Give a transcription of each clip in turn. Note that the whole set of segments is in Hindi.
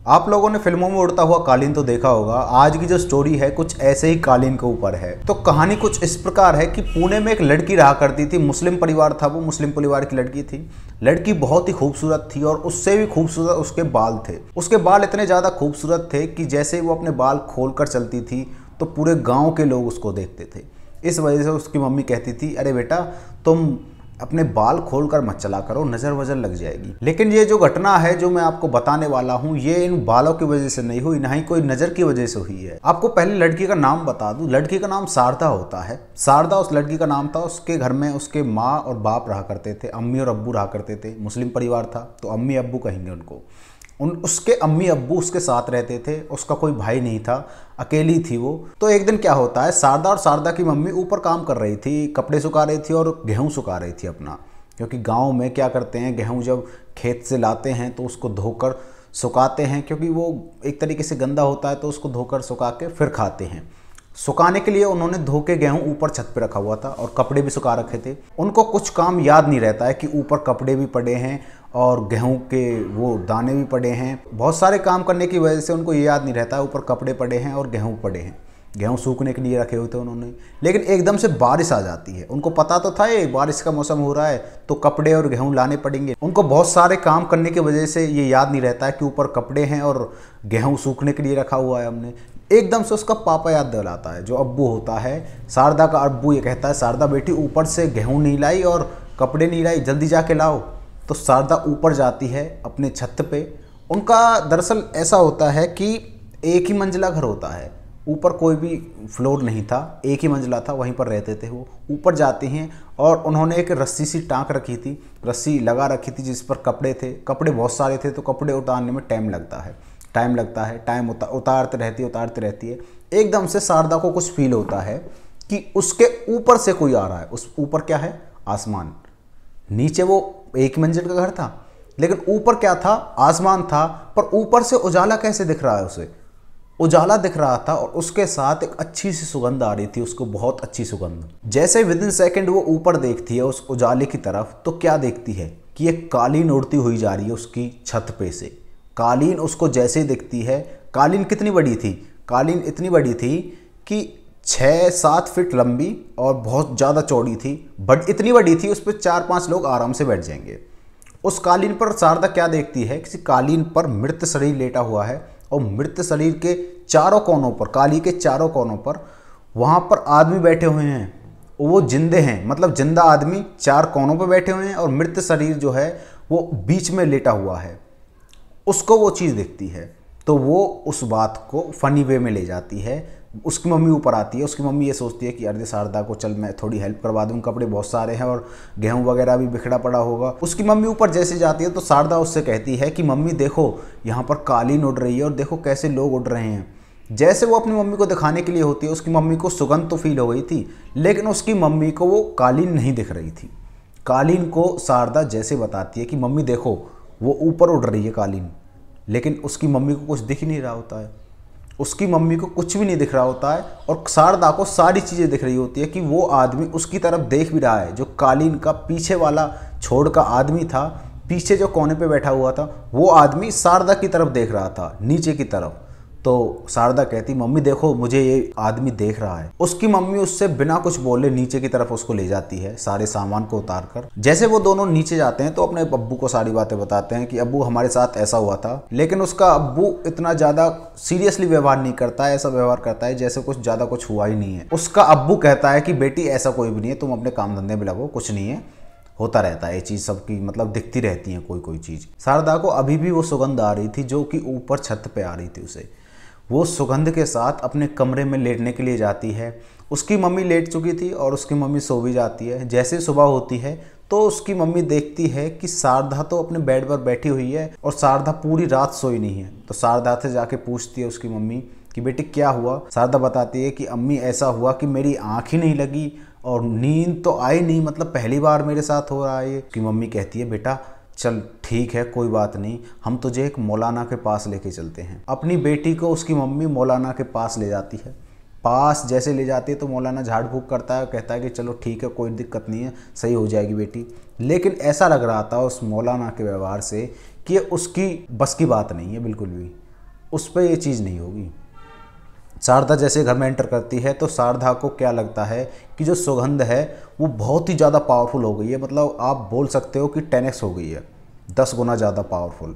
आप लोगों ने फिल्मों में उड़ता हुआ कालीन तो देखा होगा। आज की जो स्टोरी है कुछ ऐसे ही कालीन के ऊपर है। तो कहानी कुछ इस प्रकार है कि पुणे में एक लड़की रहा करती थी। मुस्लिम परिवार था, वो मुस्लिम परिवार की लड़की थी। लड़की बहुत ही खूबसूरत थी और उससे भी खूबसूरत उसके बाल थे। उसके बाल इतने ज़्यादा खूबसूरत थे कि जैसे वो अपने बाल खोल कर चलती थी तो पूरे गाँव के लोग उसको देखते थे। इस वजह से उसकी मम्मी कहती थी, अरे बेटा तुम अपने बाल खोलकर मत चला करो, नज़र वजर लग जाएगी। लेकिन ये जो घटना है जो मैं आपको बताने वाला हूँ, ये इन बालों की वजह से नहीं हुई, ना ही कोई नज़र की वजह से हुई है। आपको पहले लड़की का नाम बता दूँ। लड़की का नाम शारदा होता है। शारदा उस लड़की का नाम था। उसके घर में उसके माँ और बाप रहा करते थे, अम्मी और अब्बू रहा करते थे। मुस्लिम परिवार था तो अम्मी अब्बू कहेंगे उनको। उसके अम्मी अब्बू उसके साथ रहते थे। उसका कोई भाई नहीं था, अकेली थी वो। तो एक दिन क्या होता है, शारदा और शारदा की मम्मी ऊपर काम कर रही थी, कपड़े सुखा रही थी और गेहूं सुखा रही थी अपना। क्योंकि गांव में क्या करते हैं, गेहूं जब खेत से लाते हैं तो उसको धोकर सुखाते हैं, क्योंकि वो एक तरीके से गंदा होता है तो उसको धोकर सुखा के फिर खाते हैं। सुखाने के लिए उन्होंने धो के गेहूं ऊपर छत पे रखा हुआ था और कपड़े भी सुखा रखे थे। उनको कुछ काम याद नहीं रहता है कि ऊपर कपड़े भी पड़े हैं और गेहूं के वो दाने भी पड़े हैं। बहुत सारे काम करने की वजह से उनको ये याद नहीं रहता है ऊपर कपड़े पड़े हैं और गेहूं पड़े हैं। गेहूं सूखने के लिए रखे हुए थे उन्होंने। लेकिन एकदम से बारिश आ जाती है। उनको पता तो था ये बारिश का मौसम हो रहा है तो कपड़े और गेहूं लाने पड़ेंगे। उनको बहुत सारे काम करने की वजह से ये याद नहीं रहता है कि ऊपर कपड़े हैं और गेहूं सूखने के लिए रखा हुआ है हमने। एकदम से उसका पापा याद दिलाता है, जो अब्बू होता है। शारदा का अब्बू ये कहता है, शारदा बेटी ऊपर से गेहूं नहीं लाई और कपड़े नहीं लाई, जल्दी जाके लाओ। तो शारदा ऊपर जाती है अपने छत पे। उनका दरअसल ऐसा होता है कि एक ही मंजिला घर होता है, ऊपर कोई भी फ्लोर नहीं था, एक ही मंजिला था, वहीं पर रहते थे वो। ऊपर जाते हैं और उन्होंने एक रस्सी सी टाँक रखी थी, रस्सी लगा रखी थी जिस पर कपड़े थे। कपड़े बहुत सारे थे तो कपड़े उतारने में टाइम लगता है। टाइम उतारते रहती है। एकदम से शारदा को कुछ फील होता है कि उसके ऊपर से कोई आ रहा है। उस ऊपर क्या है? आसमान। नीचे वो एक मंजिल का घर था, लेकिन ऊपर क्या था? आसमान था। पर ऊपर से उजाला कैसे दिख रहा है उसे? उजाला दिख रहा था और उसके साथ एक अच्छी सी सुगंध आ रही थी उसको, बहुत अच्छी सुगंध। जैसे विदिन सेकंड वो ऊपर देखती है उस उजाले की तरफ, तो क्या देखती है कि एक कालीन उड़ती हुई जा रही है उसकी छत पे से। कालीन उसको जैसे ही दिखती है, कालीन कितनी बड़ी थी? कालीन इतनी बड़ी थी कि 6-7 फीट लंबी और बहुत ज़्यादा चौड़ी थी। बट इतनी बड़ी थी उस पर 4-5 लोग आराम से बैठ जाएंगे। उस कालीन पर शारदा क्या देखती है? किसी कालीन पर मृत शरीर लेटा हुआ है और मृत शरीर के चारों कोनों पर, काली के चारों कोनों पर वहाँ पर आदमी बैठे हुए हैं। वो जिंदे हैं, मतलब जिंदा आदमी 4 कोनों पर बैठे हुए हैं और मृत शरीर जो है वो बीच में लेटा हुआ है। उसको वो चीज़ दिखती है तो वो उस बात को फ़नी वे में ले जाती है। उसकी मम्मी ऊपर आती है। उसकी मम्मी ये सोचती है कि अरे शारदा को चल मैं थोड़ी हेल्प करवा दूँ, कपड़े बहुत सारे हैं और गेहूं वगैरह भी बिखरा पड़ा होगा। उसकी मम्मी ऊपर जैसे जाती है तो शारदा उससे कहती है कि मम्मी देखो यहाँ पर कालीन उड़ रही है और देखो कैसे लोग उड़ रहे हैं। जैसे वो अपनी मम्मी को दिखाने के लिए होती है, उसकी मम्मी को सुगंध तो फील हो गई थी, लेकिन उसकी मम्मी को वो कालीन नहीं दिख रही थी। कालीन को शारदा जैसे बताती है कि मम्मी देखो वो ऊपर उड़ रही है कालीन, लेकिन उसकी मम्मी को कुछ दिख ही नहीं रहा होता है। उसकी मम्मी को कुछ भी नहीं दिख रहा होता है और शारदा को सारी चीज़ें दिख रही होती है कि वो आदमी उसकी तरफ देख भी रहा है। जो कालीन का पीछे वाला छोड़ का आदमी था, पीछे जो कोने पे बैठा हुआ था, वो आदमी शारदा की तरफ देख रहा था, नीचे की तरफ। तो शारदा कहती, मम्मी देखो मुझे ये आदमी देख रहा है। उसकी मम्मी उससे बिना कुछ बोले नीचे की तरफ उसको ले जाती है, सारे सामान को उतार कर। जैसे वो दोनों नीचे जाते हैं तो अपने अब्बू को सारी बातें बताते हैं कि अब्बू हमारे साथ ऐसा हुआ था। लेकिन उसका अब्बू इतना ज़्यादा सीरियसली व्यवहार नहीं करता है, ऐसा व्यवहार करता है जैसे कुछ ज़्यादा कुछ हुआ ही नहीं है। उसका अब्बू कहता है कि बेटी ऐसा कोई भी नहीं है, तुम अपने काम धंधे में लगो, कुछ नहीं है, होता रहता है ये चीज़ सबकी, मतलब दिखती रहती है कोई चीज़। शारदा को अभी भी वो सुगंध आ रही थी जो कि ऊपर छत पे आ रही थी उसे। वो सुगंध के साथ अपने कमरे में लेटने के लिए जाती है। उसकी मम्मी लेट चुकी थी और उसकी मम्मी सो भी जाती है। जैसे सुबह होती है तो उसकी मम्मी देखती है कि शारदा तो अपने बेड पर बैठी हुई है और शारदा पूरी रात सोई नहीं है। तो शारदा से जाके पूछती है उसकी मम्मी कि बेटी क्या हुआ? शारदा बताती है कि अम्मी ऐसा हुआ कि मेरी आँख ही नहीं लगी और नींद तो आई नहीं, मतलब पहली बार मेरे साथ हो रहा है ये। उसकी मम्मी कहती है बेटा चल ठीक है कोई बात नहीं, हम तुझे एक मौलाना के पास लेके चलते हैं। अपनी बेटी को उसकी मम्मी मौलाना के पास ले जाती है। पास जैसे ले जाती है तो मौलाना झाड़ फूक करता है, कहता है कि चलो ठीक है कोई दिक्कत नहीं है, सही हो जाएगी बेटी। लेकिन ऐसा लग रहा था उस मौलाना के व्यवहार से कि ये उसकी बस की बात नहीं है बिल्कुल भी। उस पर ये चीज़ नहीं होगी। शारदा जैसे घर में एंटर करती है तो शारदा को क्या लगता है कि जो सुगंध है वो बहुत ही ज़्यादा पावरफुल हो गई है, मतलब आप बोल सकते हो कि 10x हो गई है, 10 गुना ज़्यादा पावरफुल।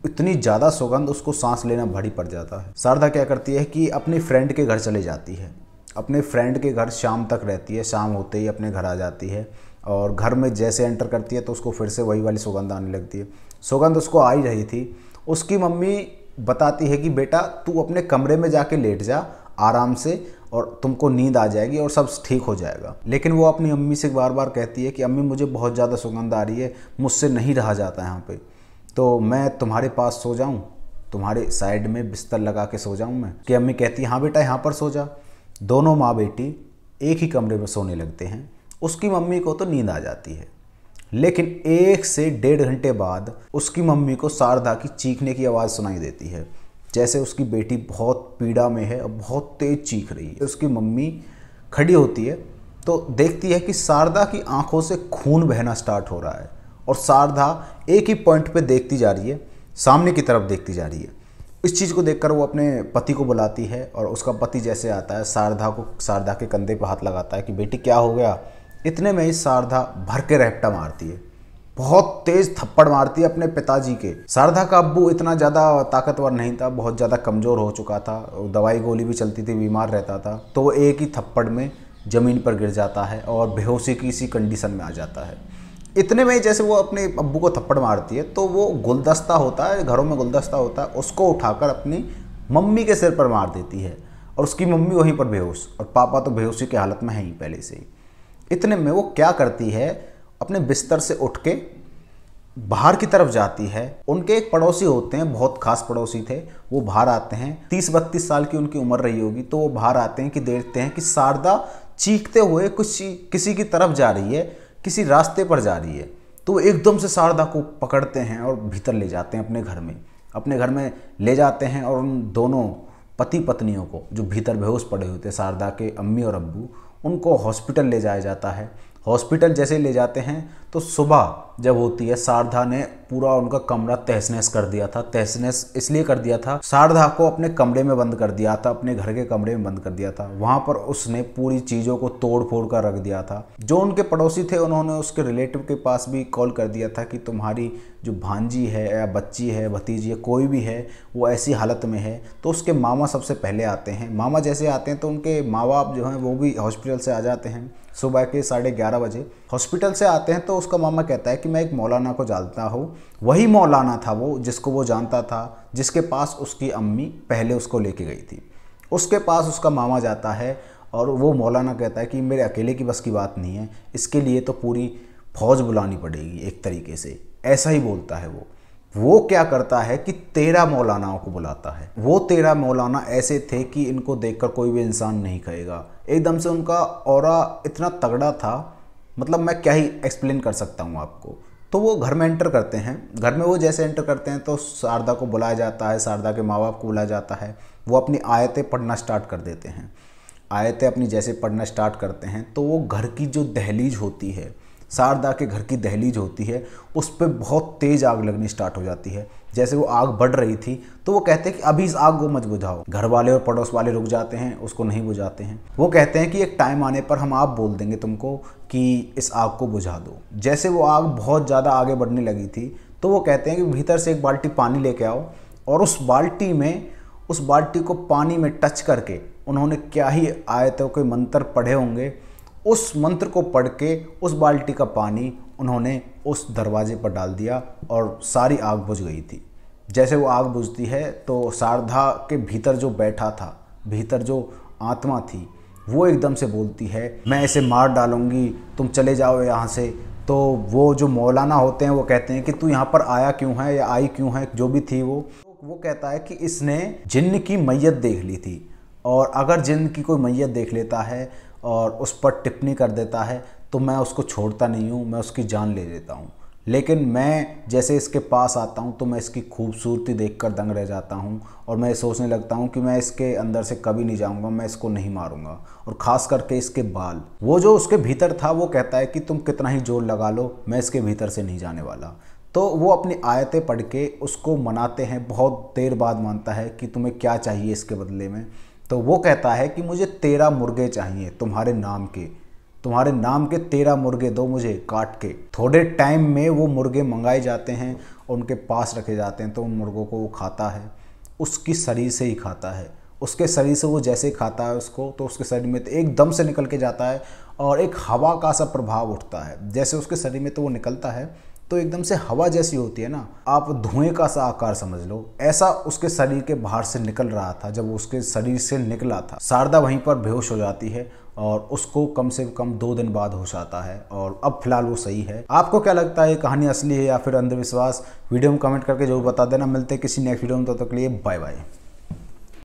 इतनी ज़्यादा सुगंध उसको सांस लेना भारी पड़ जाता है। शारदा क्या करती है कि अपनी फ्रेंड के घर चले जाती है, अपने फ्रेंड के घर शाम तक रहती है, शाम होते ही अपने घर आ जाती है और घर में जैसे एंटर करती है तो उसको फिर से वही वाली सुगंध आने लगती है। सुगंध उसको आ ही रही थी। उसकी मम्मी बताती है कि बेटा तू अपने कमरे में जाके लेट जा आराम से और तुमको नींद आ जाएगी और सब ठीक हो जाएगा। लेकिन वो अपनी अम्मी से बार बार कहती है कि अम्मी मुझे बहुत ज़्यादा सुगंध आ रही है, मुझसे नहीं रहा जाता यहाँ पे, तो मैं तुम्हारे पास सो जाऊँ, तुम्हारे साइड में बिस्तर लगा के सो जाऊँ मैं। कि अम्मी कहती है हाँ बेटा यहाँ पर सो जा। दोनों माँ बेटी एक ही कमरे में सोने लगते हैं। उसकी मम्मी को तो नींद आ जाती है, लेकिन 1 से 1.5 घंटे बाद उसकी मम्मी को शारदा की चीखने की आवाज़ सुनाई देती है, जैसे उसकी बेटी बहुत पीड़ा में है और बहुत तेज चीख रही है। उसकी मम्मी खड़ी होती है तो देखती है कि शारदा की आंखों से खून बहना स्टार्ट हो रहा है और शारदा एक ही पॉइंट पे देखती जा रही है, सामने की तरफ देखती जा रही है। इस चीज़ को देखकर वो अपने पति को बुलाती है और उसका पति जैसे आता है शारदा के कंधे पर हाथ लगाता है कि बेटी क्या हो गया। इतने में ही शारदा भर के रैप्टा मारती है, बहुत तेज थप्पड़ मारती है अपने पिताजी के। शारदा का अब्बू इतना ज़्यादा ताकतवर नहीं था, बहुत ज़्यादा कमज़ोर हो चुका था, दवाई गोली भी चलती थी, बीमार रहता था। तो वो एक ही थप्पड़ में ज़मीन पर गिर जाता है और बेहोशी की सी कंडीशन में आ जाता है। इतने में जैसे वो अपने अब्बू को थप्पड़ मारती है तो वो गुलदस्ता होता है, घरों में गुलदस्ता होता है, उसको उठाकर अपनी मम्मी के सिर पर मार देती है और उसकी मम्मी वहीं पर बेहोश और पापा तो बेहोशी की हालत में है ही पहले से ही। इतने में वो क्या करती है, अपने बिस्तर से उठ के बाहर की तरफ जाती है। उनके एक पड़ोसी होते हैं, बहुत खास पड़ोसी थे, वो बाहर आते हैं, 30-32 साल की उनकी उम्र रही होगी। तो वो बाहर आते हैं कि देखते हैं कि शारदा चीखते हुए किसी की तरफ जा रही है, किसी रास्ते पर जा रही है। तो वो एकदम से शारदा को पकड़ते हैं और भीतर ले जाते हैं अपने घर में ले जाते हैं और उन दोनों पति पत्नियों को जो भीतर बेहोश पड़े हुए थे, शारदा के अम्मी और अब्बू, उनको हॉस्पिटल ले जाया जाता है। हॉस्पिटल जैसे ले जाते हैं तो सुबह जब होती है, शारदा ने पूरा उनका कमरा तहस नहस कर दिया था। तहस नहस इसलिए कर दिया था, शारदा को अपने कमरे में बंद कर दिया था, अपने घर के कमरे में बंद कर दिया था। वहाँ पर उसने पूरी चीज़ों को तोड़ फोड़ कर रख दिया था। जो उनके पड़ोसी थे उन्होंने उसके रिलेटिव के पास भी कॉल कर दिया था कि तुम्हारी जो भांजी है या बच्ची है, भतीजी है, कोई भी है, वो ऐसी हालत में है। तो उसके मामा सबसे पहले आते हैं। मामा जैसे आते हैं तो उनके माँ बाप जो हैं वो भी हॉस्पिटल से आ जाते हैं। सुबह के 11:30 बजे हॉस्पिटल से आते हैं तो उसका मामा कहता है कि मैं एक मौलाना को जानता हूँ। वही मौलाना था वो जिसको वो जानता था, जिसके पास उसकी अम्मी पहले उसको लेके गई थी। उसके पास उसका मामा जाता है और वो मौलाना कहता है कि मेरे अकेले की बस की बात नहीं है, इसके लिए तो पूरी फौज बुलानी पड़ेगी एक तरीके से, ऐसा ही बोलता है वो क्या करता है कि 13 मौलानाओं को बुलाता है। वो 13 मौलाना ऐसे थे कि इनको देखकर कोई भी इंसान नहीं कहेगा। एकदम से उनका ऑरा इतना तगड़ा था, मतलब मैं क्या ही एक्सप्लेन कर सकता हूँ आपको। तो वो घर में एंटर करते हैं। घर में वो जैसे एंटर करते हैं तो शारदा को बुलाया जाता है, शारदा के माँ बाप को बुलाया जाता है। वो अपनी आयतें पढ़ना स्टार्ट कर देते हैं। आयतें अपनी जैसे पढ़ना स्टार्ट करते हैं तो वो घर की जो दहलीज होती है, शारदा के घर की दहलीज होती है, उस पर बहुत तेज़ आग लगनी स्टार्ट हो जाती है। जैसे वो आग बढ़ रही थी तो वो कहते हैं कि अभी इस आग को मत बुझाओ। घर वाले और पड़ोस वाले रुक जाते हैं, उसको नहीं बुझाते हैं। वो कहते हैं कि एक टाइम आने पर हम आप बोल देंगे तुमको कि इस आग को बुझा दो। जैसे वो आग बहुत ज़्यादा आगे बढ़ने लगी थी तो वो कहते हैं कि भीतर से एक बाल्टी पानी लेके आओ और उस बाल्टी को पानी में टच करके उन्होंने क्या ही आयतों के मंत्र पढ़े होंगे, उस मंत्र को पढ़ के उस बाल्टी का पानी उन्होंने उस दरवाजे पर डाल दिया और सारी आग बुझ गई थी। जैसे वो आग बुझती है तो शारदा के भीतर जो बैठा था, भीतर जो आत्मा थी, वो एकदम से बोलती है मैं इसे मार डालूंगी, तुम चले जाओ यहाँ से। तो वो जो मौलाना होते हैं वो कहते हैं कि तू यहाँ पर आया क्यों है या आई क्यों है, जो भी थी वो कहता है कि इसने जिन्न की मैयत देख ली थी और अगर जिन्न की कोई मैयत देख लेता है और उस पर टिप्पणी कर देता है तो मैं उसको छोड़ता नहीं हूँ, मैं उसकी जान ले लेता हूँ। लेकिन मैं जैसे इसके पास आता हूँ तो मैं इसकी खूबसूरती देखकर दंग रह जाता हूँ और मैं सोचने लगता हूँ कि मैं इसके अंदर से कभी नहीं जाऊँगा, मैं इसको नहीं मारूँगा। और ख़ास करके इसके बाल, वो जो उसके भीतर था वो कहता है कि तुम कितना ही जोर लगा लो, मैं इसके भीतर से नहीं जाने वाला। तो वो अपनी आयतें पढ़ के उसको मनाते हैं, बहुत देर बाद मानता है कि तुम्हें क्या चाहिए इसके बदले में। तो वो कहता है कि मुझे 13 मुर्गे चाहिए तुम्हारे नाम के 13 मुर्गे दो मुझे काट के। थोड़े टाइम में वो मुर्गे मंगाए जाते हैं और उनके पास रखे जाते हैं। तो उन मुर्गों को वो खाता है, उसकी शरीर से ही खाता है। उसके शरीर से वो जैसे खाता है उसको, तो उसके शरीर में एकदम से निकल के जाता है और एक हवा का सा प्रभाव उठता है। जैसे उसके शरीर में तो वो निकलता है तो एकदम से हवा जैसी होती है ना, आप धुएं का सा आकार समझ लो, ऐसा उसके शरीर के बाहर से निकल रहा था। जब उसके शरीर से निकला था, शारदा वहीं पर बेहोश हो जाती है और उसको कम से कम 2 दिन बाद होश आता है और अब फिलहाल वो सही है। आपको क्या लगता है, ये कहानी असली है या फिर अंधविश्वास? वीडियो में कमेंट करके जरूर बता देना। मिलते हैं किसी नेक्स्ट वीडियो में, तब तक के लिए बाय बाय।